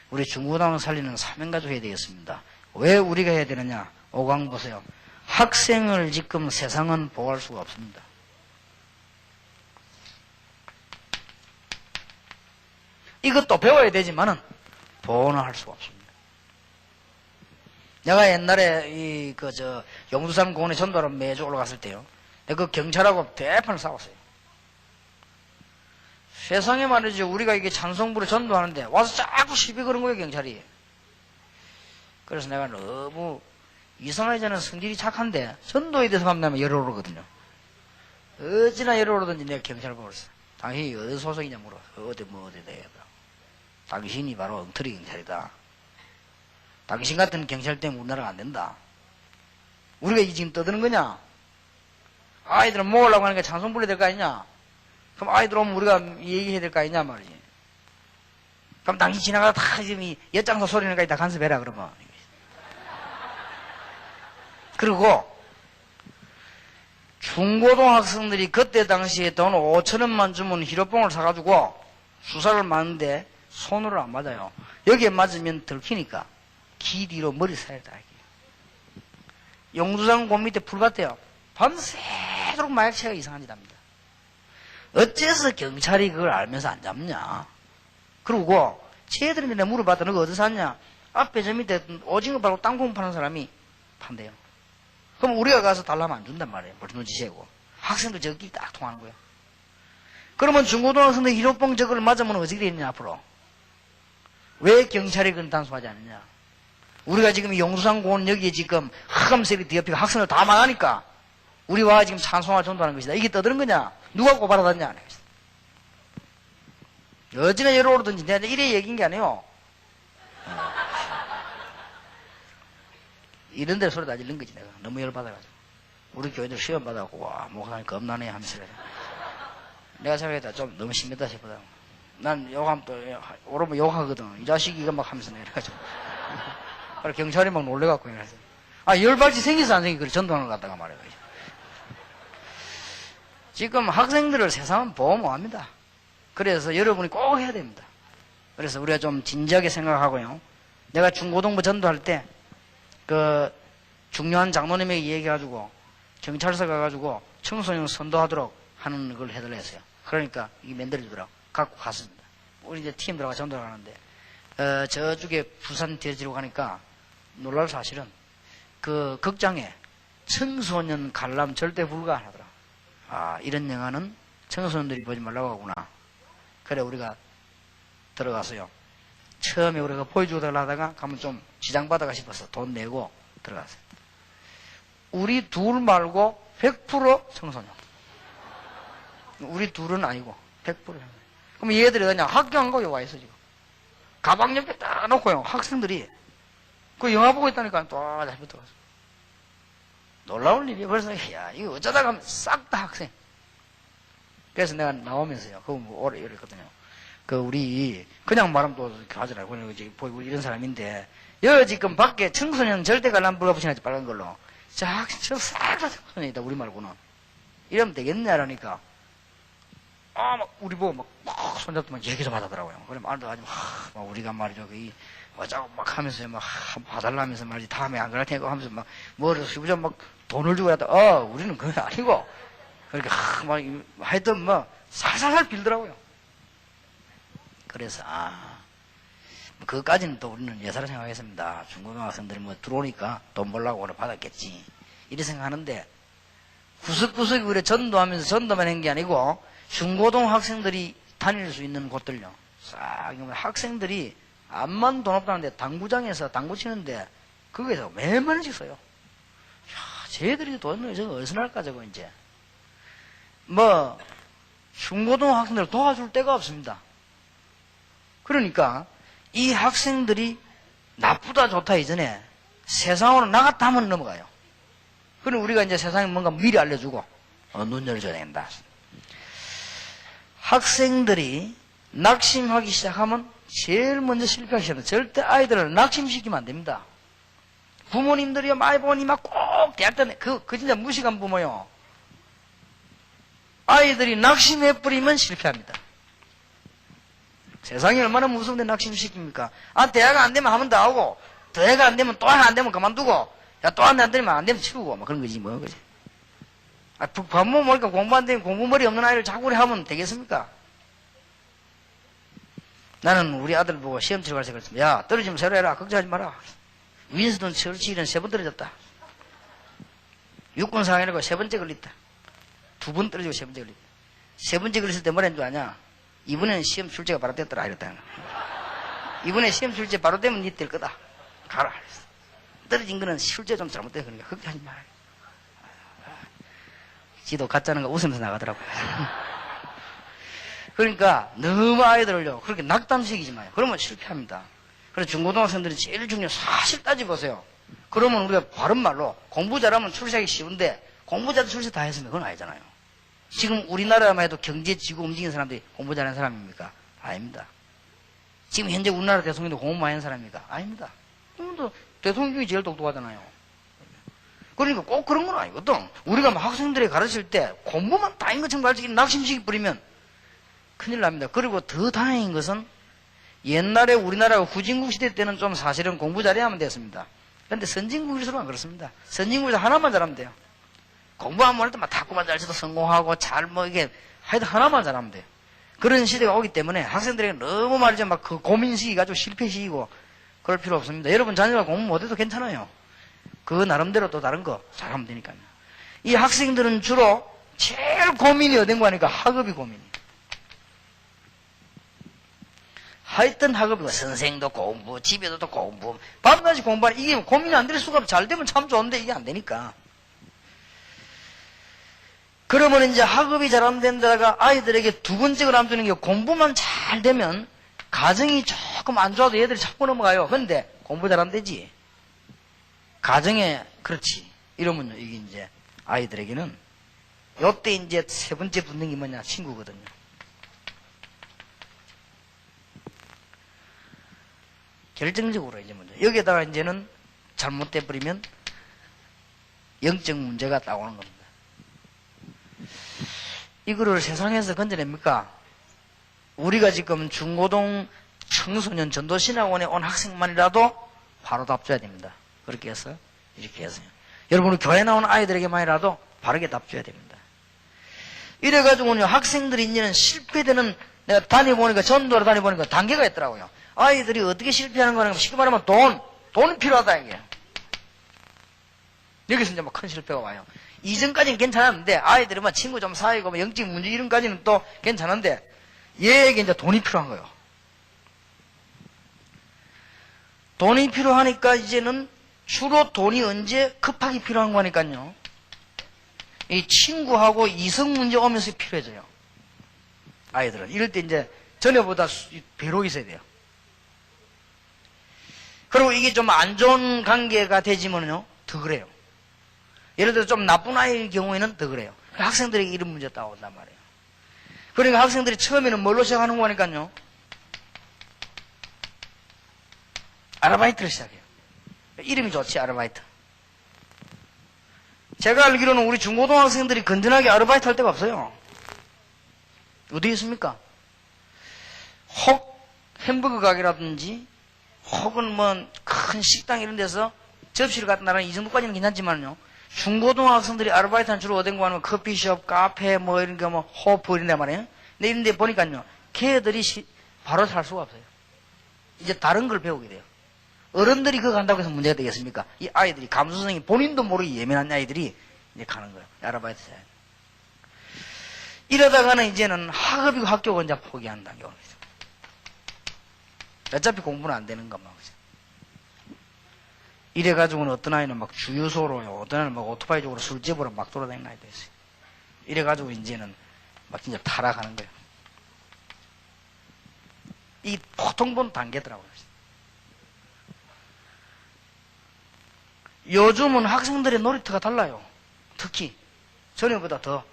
우리 중고등학생 살리는 사명가족 해야 되겠습니다. 왜 우리가 해야 되느냐? 5강 보세요. 학생을 지금 세상은 보호할 수가 없습니다. 이것도 배워야 되지만은 보호는 할 수가 없습니다. 내가 옛날에 용두산 공원에 전도하러 매주 올라갔을 때요. 내가 그 경찰하고 대판을 싸웠어요. 세상에 말이죠. 우리가 이게 찬송부를 전도하는데 와서 자꾸 시비 거는 거예요, 경찰이. 그래서 내가 너무 이상하게 저는 성질이 착한데 전도에 대해서 만나면 열을 오르거든요. 어찌나 열을 오르든지 내가 경찰을 불렀어. 당신이 어디 소속이냐 물어. 어디 돼요. 당신이 바로 엉터리 경찰이다. 당신 같은 경찰 때문에 우리나라가 안 된다. 우리가 이 지금 떠드는 거냐? 아이들은 모으려고 하니까 찬송 불러야 될 거 아니냐? 그럼 아이들 오면 우리가 얘기해야 될 거 아니냐 말이지. 그럼 당신 지나가다 다 지금 이 엿장소 소리 나니까 다 간섭해라 그러면. 그리고 중고등학생들이 그때 당시에 돈 5,000원만 주면 히로뽕을 사가지고 수사를 맞는데 손으로 안 맞아요. 여기에 맞으면 들키니까 귀 뒤로 머리 사이다. 용두산 곰 밑에 풀밭에요. 밤새도록 마약체가 이상한 짓 합니다. 어째서 경찰이 그걸 알면서 안 잡냐? 그리고 쟤들이 내가 물어봤다. 너가 어디서 샀냐? 앞에 저 밑에 오징어 팔고 땅콩 파는 사람이 판대요. 그럼 우리가 가서 달라면 안 준단 말이에요. 벌써 지시고. 학생들 저끼리 딱 통하는 거예요. 그러면 중고등학생들 히로뽕 저걸 맞으면 어떻게 되느냐 앞으로? 왜 경찰이 그건 단속하지 않느냐? 우리가 지금 용두산 공원 여기에 지금 하감세리 뒤엎이고 학생들 다 망하니까 우리와 지금 찬송화 전도하는 것이다. 이게 떠드는 거냐? 누가 고발하았냐? 어찌나 열을 오르든지 내가 이래 얘기한 게 아니에요. 이런 데 소리 다 질른 거지 내가. 너무 열받아가지고. 우리 교회들 시험 받아갖고 와 목사님 겁나네 하면서 내가 생각했다. 좀 너무 심했다 싶거든. 난 욕하면 또 오르면 욕하거든. 이 자식이 이거 막 하면서 내려가지고. 그래 경찰이 막 놀래갖고 이래서. 열받지 생겨서 안 생기 그래 전도하는 것 같다가 말이야. 지금 학생들을 세상은 보호 못합니다. 그래서 여러분이 꼭 해야 됩니다. 그래서 우리가 좀 진지하게 생각하고요. 내가 중고등부 전도할 때 그 중요한 장로님에게 얘기해가지고 경찰서 가가지고 청소년 선도하도록 하는 걸 해달라 했어요. 그러니까 이게 만들어주더라고. 갖고 갔습니다. 우리 이제 팀 들어가 전도를 하는데 저쪽에 부산 대지로 가니까 놀랄 사실은 그 극장에 청소년 관람 절대 불가하더라. 이런 영화는 청소년들이 보지 말라고 하구나. 그래 우리가 들어가서요. 처음에 우리가 보여주고 하다가 가면 좀 지장받아가 싶어서 돈 내고 들어갔어요. 우리 둘 말고 100% 청소년. 우리 둘은 아니고 100%. 그럼 얘들이 그냥 학교 안 가고 와 있어 지금. 가방 옆에 딱 놓고요. 학생들이 그 영화 보고 있다니까 또 잘못 들어갔어. 놀라운 일이에요. 그래서 야 이거 어쩌다가 하면 싹 다 학생. 그래서 내가 나오면서요. 그거 뭐 오래 이랬거든요. 우리 그냥 말하면 또 하잖아요. 그냥 보이고 이런 사람인데 여기 지금 밖에 청소년 절대 관람 불가붙이나지 빨간 걸로. 저 싹 다 청소년이다 우리 말고는. 이러면 되겠냐라니까. 막 우리 보고 막 손잡고 막 얘기 좀 하더라고요. 그래 말도 하지 막 우리가 말이죠. 어쩌고 막 하면서 막 봐달라면서 말이지 다음에 안 그럴 테니까 하면서 막 뭐를 시부전 막 돈을 주고 하다. 우리는 그건 아니고. 그렇게 막 하여튼 뭐 살살살 빌더라고요. 그래서 그것까지는 또 우리는 예사로 생각했습니다. 중고등학생들이 뭐 들어오니까 돈 벌라고 오늘 받았겠지 이렇게 생각하는데 구석구석이 우리 전도하면서 전도만 한 게 아니고 중고등학생들이 다닐 수 있는 곳들요. 싹 학생들이 암만 돈 없다는데 당구장에서 당구 치는데 거기에서 매만 원씩 써요. 쟤들이 돈을 저거 어디서 날까 저거 이제. 뭐 중고등학생들을 도와줄 데가 없습니다. 그러니까 이 학생들이 나쁘다 좋다 이전에 세상으로 나갔다 하면 넘어가요. 그럼 우리가 이제 세상에 뭔가 미리 알려주고 눈 열어줘야 된다. 학생들이 낙심하기 시작하면 제일 먼저 실패하기 시작합니다. 절대 아이들을 낙심시키면 안 됩니다. 부모님들이요 많이 보니 막 꼭 대학 때 그 진짜 무식한 부모요. 아이들이 낙심해버리면 실패합니다. 세상이 얼마나 무서운데 낙심시킵니까? 대학 안 되면 하면 더 하고, 대학 안 되면 또 하나 안 되면 그만두고, 또 하나 안 되면 안 되면 치우고, 막 그런 거지, 뭐, 그지? 부모 모르니까 공부 안 되면 공부머리 없는 아이를 자꾸 하면 되겠습니까? 나는 우리 아들 보고 시험 치러 갈 때 그랬습니다. 야, 떨어지면 새로 해라. 걱정하지 마라. 윈스턴 처칠은 3번 떨어졌다. 육군 상해라고 3번째 걸렸다. 2번 떨어지고 3번째 걸렸다. 3번째 걸렸을 때 뭐라 했는 줄 아냐? 이번에는 시험 출제가 바로 됐더라 이랬다. 이번에 시험 출제 바로 되면 니 될 거다. 가라. 떨어진 거는 출제 좀 잘못돼. 그러니까 걱정하지 마. 지도 가짜는 거 웃으면서 나가더라고요. 그러니까 너무 아이들을요 그렇게 낙담시키지 마요. 그러면 실패합니다. 그래서 중고등학생들이 제일 중요한 사실 따져보세요. 그러면 우리가 바른 말로 공부 잘하면 출세하기 쉬운데 공부 잘해도 출세 다 했으면 그건 아니잖아요. 지금 우리나라만 해도 경제 지구 움직이는 사람들이 공부 잘하는 사람입니까? 아닙니다. 지금 현재 우리나라 대통령도 공부 많이 하는 사람입니까? 아닙니다. 대통령 중에 제일 똑똑하잖아요. 그러니까 꼭 그런 건 아니거든. 우리가 막 학생들에게 가르칠 때 공부만 다인 것처럼 가르치기 낙심시키 뿌리면 큰일 납니다. 그리고 더 다행인 것은 옛날에 우리나라가 후진국 시대 때는 좀 사실은 공부 잘해야 하면 됐습니다. 그런데 선진국일수록은 그렇습니다. 선진국에서 하나만 잘하면 돼요. 공부하면 할 때 막 탁구만 잘 쳐도 성공하고 잘 뭐 이게 하여튼 하나만 잘하면 돼요. 그런 시대가 오기 때문에 학생들에게 너무 말이죠. 막 그 고민시기 가지고 실패시키고 그럴 필요 없습니다. 여러분 자녀가 공부 못해도 괜찮아요. 그 나름대로 또 다른 거 잘하면 되니까요. 이 학생들은 주로 제일 고민이 어딘 거 하니까 학업이 고민이에요. 하여튼 학업이고 선생도 공부, 집에도 또 공부, 밤낮이 공부하는 이게 고민이 안 될 수가 없어. 잘 되면 참 좋은데 이게 안 되니까. 그러면 이제 학업이 잘 안 된다가 아이들에게 두 번째 걸 남주는 게 공부만 잘 되면 가정이 조금 안 좋아도 얘들이 자꾸 넘어가요. 근데 공부 잘 안 되지. 가정에 그렇지. 이러면요 이게 이제 아이들에게는 요때 이제 세 번째 붙는 게 뭐냐 친구거든요. 결정적으로 이제 먼저 여기에다가 이제는 잘못돼 버리면 영적 문제가 나오는 겁니다. 이거를 세상에서 건져냅니까? 우리가 지금 중고등 청소년 전도신학원에 온 학생만이라도 바로 답줘야 됩니다. 그렇게 해서 이렇게 해서요. 여러분 교회 나오는 아이들에게만이라도 바르게 답줘야 됩니다. 이래가지고는요 학생들이 이제는 실패되는 내가 다녀보니까 전도를 다녀보니까 단계가 있더라고요. 아이들이 어떻게 실패하는 거는 쉽게 말하면 돈이 필요하다 이게. 여기서 이제 막 큰 실패가 와요. 이전까지는 괜찮았는데 아이들이 막 친구 좀 사귀고 뭐 영적 문제 이런까지는 또 괜찮은데 얘에게 이제 돈이 필요한 거예요. 돈이 필요하니까 이제는 주로 돈이 언제 급하게 필요한 거니까요. 이 친구하고 이성 문제 오면서 필요해져요. 아이들은 이럴 때 이제 전에보다 배로 있어야 돼요. 그리고 이게 좀 안 좋은 관계가 되지만요 더 그래요. 예를 들어 좀 나쁜 아이일 경우에는 더 그래요. 학생들에게 이런 문제가 따온단 말이에요. 그러니까 학생들이 처음에는 뭘로 시작하는 거니까요. 아르바이트를 시작해요. 이름이 좋지 아르바이트. 제가 알기로는 우리 중고등학생들이 건전하게 아르바이트 할 데가 없어요. 어디 있습니까? 혹 햄버거 가게라든지 혹은 뭐 큰 식당 이런 데서 접시를 갖다 나가는 이 정도까지는 괜찮지만요. 중고등학생들이 아르바이트는 주로 어딘 거 하면 커피숍, 카페 뭐 이런 거 뭐 호프 이런 데 말이에요. 근데 이런 데 보니까요. 걔들이 바로 살 수가 없어요. 이제 다른 걸 배우게 돼요. 어른들이 그거 간다고 해서 문제가 되겠습니까? 이 아이들이 감수성이 본인도 모르게 예민한 아이들이 이제 가는 거예요. 아르바이트 해야 돼. 이러다가는 이제는 학업이고 학교가 이제 포기한다는 경우가 있어요. 어차피 공부는 안 되는 것만. 이래가지고는 어떤 아이는 막 주유소로요, 어떤 아이는 막 오토바이 쪽으로 술집으로 막 돌아다니는 아이도 있어요. 이래가지고 이제는 막 진짜 타락하는 거예요. 이 보통 본 단계더라고요. 요즘은 학생들의 놀이터가 달라요. 특히 전에보다 더.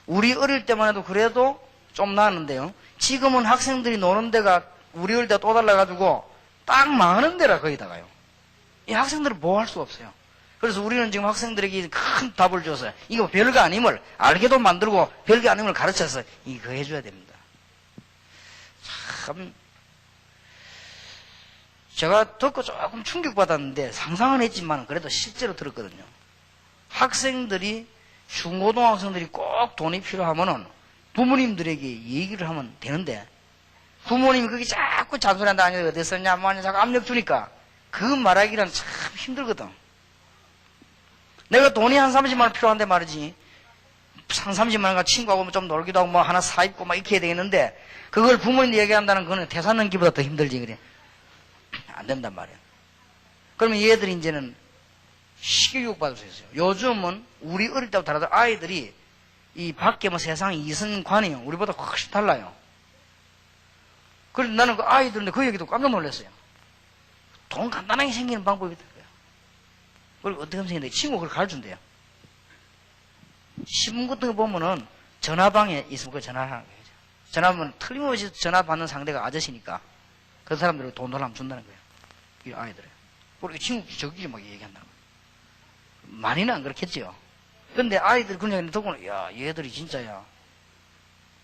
우리 어릴 때만 해도 그래도 좀 나았는데요. 지금은 학생들이 노는 데가 우리 어릴 때 또 달라가지고 딱 많은 데라 거기다가요. 이 학생들은 뭐 할 수 없어요. 그래서 우리는 지금 학생들에게 큰 답을 줘서 이거 별거 아님을 알게도 만들고 별거 아님을 가르쳐서 이거 해줘야 됩니다. 참 제가 듣고 조금 충격받았는데 상상은 했지만 그래도 실제로 들었거든요. 학생들이 중고등학생들이 꼭 돈이 필요하면은 부모님들에게 얘기를 하면 되는데 부모님이 그게 자꾸 잔소리한다. 아니 어디 썼냐 뭐 하냐 자꾸 압력 주니까 그 말하기란 참 힘들거든. 내가 돈이 한 30만 원 필요한데 말이지. 한 30만 원과 친구하고 좀 놀기도 하고 뭐 하나 사입고 막 이렇게 해야 되겠는데 그걸 부모님 얘기한다는 거는 대사 넘기보다 더 힘들지 그래. 안 된단 말이야. 그러면 얘들이 이제는 식욕 받을 수 있어요. 요즘은 우리 어릴 때부터 다르다. 아이들이 이 밖에 뭐 세상 이성관이 우리보다 훨씬 달라요. 그래서 나는 그 아이들인데 그 얘기도 깜짝 놀랐어요. 돈 간단하게 생기는 방법이 있더라고요. 그걸 어떻게 하면 생긴다. 친구가 그걸 가르쳐준대요. 신문 같은 거 보면은 전화방에 있으면 그 전화를 하는 거예요. 전화하면 틀림없이 전화 받는 상대가 아저씨니까 그 사람들을 돈 달라면 준다는 거예요. 이 아이들을. 우리 친구 저끼리 막 얘기한다는 거예요. 많이는 안 그렇겠지요. 근데 아이들 그런 얘기 듣고는 야 얘들이 진짜야.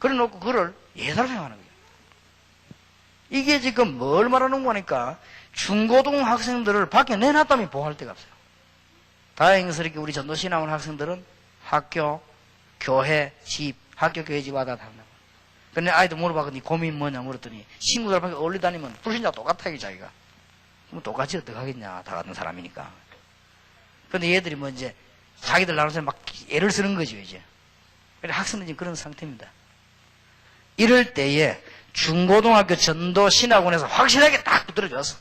그래 놓고 그걸 예사로 생각하는 거예요. 이게 지금 뭘 말하는 거니까 중고등 학생들을 밖에 내놨다면 보호할 데가 없어요. 다행스럽게 우리 전도시 나온 학생들은 학교, 교회, 집, 학교, 교회, 집 와다 다닌다고. 근데 아이도 물어봤더니 고민 뭐냐 물었더니 친구들 밖에 어울리 다니면 불신자 똑같아 이 자기가. 그럼 똑같이 어떡하겠냐 다 같은 사람이니까. 근데 얘들이 뭐 이제 자기들 나눠서 막 애를 쓰는 거죠 이제. 그래 학생들이 지금 그런 상태입니다. 이럴 때에 중고등학교 전도 신학원에서 확실하게 딱 붙들어줘서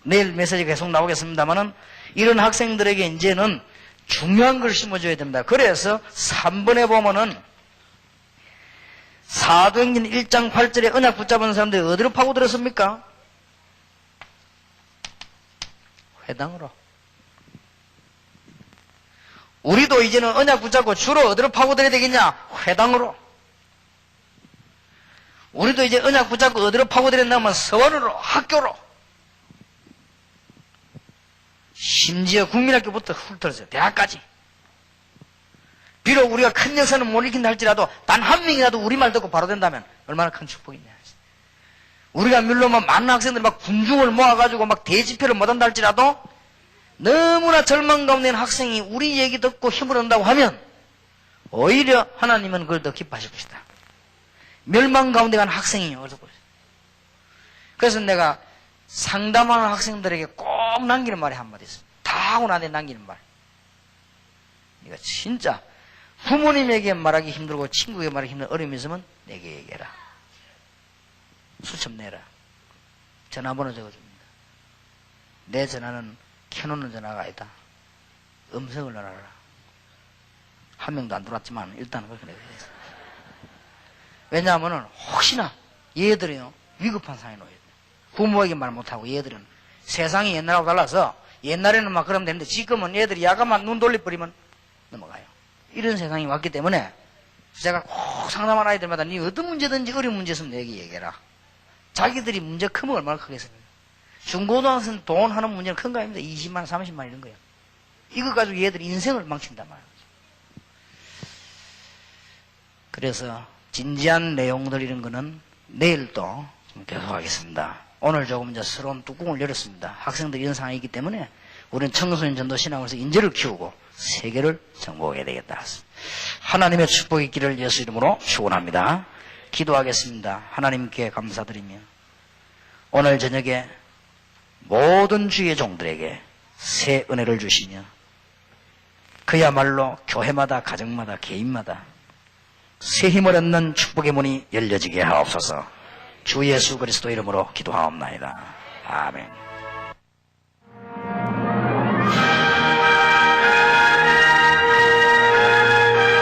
내일 메시지가 계속 나오겠습니다만은 이런 학생들에게 이제는 중요한 걸 심어줘야 됩니다. 그래서 3번에 보면은 사도행전 1장 8절에 언약 붙잡은 사람들이 어디로 파고들었습니까? 회당으로. 우리도 이제는 언약 붙잡고 주로 어디로 파고들어야 되겠냐? 회당으로. 우리도 이제 언약 붙잡고 어디로 파고들어야 되냐면 서원으로, 학교로. 심지어 국민학교부터 훑어서 대학까지. 비록 우리가 큰 역사는 못 일으킨다 할지라도 단 한 명이라도 우리말 듣고 바로 된다면 얼마나 큰 축복이냐. 우리가 물론 많은 학생들이 막 군중을 모아가지고 막 대집회를 못한다 할지라도 너무나 절망 가운데 있는 학생이 우리 얘기 듣고 힘을 얻는다고 하면 오히려 하나님은 그걸 더 기뻐하실 것이다. 멸망 가운데 간 학생이 어디서 보세요. 그래서 내가 상담하는 학생들에게 꼭 남기는 말이 한마디 있습니다. 다 하고 나한테 남기는 말. 이거 진짜 부모님에게 말하기 힘들고 친구에게 말하기 힘든 어려움이 있으면 내게 얘기해라. 수첩 내라. 전화번호 적어줍니다. 내 전화는 켜놓는 전화가 아니다. 음성을 넣어라. 한 명도 안 들어왔지만 일단은 그렇게 내가 해야 돼. 왜냐하면 혹시나 얘들이요 위급한 상황에 놓여요. 부모에게 말 못하고 얘들은 세상이 옛날하고 달라서 옛날에는 막 그러면 되는데 지금은 얘들이 야간만 눈 돌려버리면 넘어가요. 이런 세상이 왔기 때문에 제가 꼭 상담한 아이들마다 니 어떤 문제든지 어려운 문제 있으면 내게 얘기해라. 자기들이 문제 크면 얼마나 크겠습니까? 중고등학생 돈 하는 문제는 큰 거 아닙니다. 20만, 30만 이런 거예요. 이거 가지고 얘들이 인생을 망친단 말이에요. 그래서 진지한 내용들 이런 거는 내일 또 계속하겠습니다. 오늘 조금 이제 새로운 뚜껑을 열었습니다. 학생들이 이런 상황이 있기 때문에 우리는 청소년 전도 신앙에서 인재를 키우고 세계를 정복해야 되겠다. 하나님의 축복이 있기를 예수 이름으로 축원합니다. 기도하겠습니다. 하나님께 감사드리며 오늘 저녁에 모든 주의 종들에게 새 은혜를 주시며 그야말로 교회마다 가정마다 개인마다 새 힘을 얻는 축복의 문이 열려지게 하옵소서. 주 예수 그리스도 이름으로 기도하옵나이다. 아멘.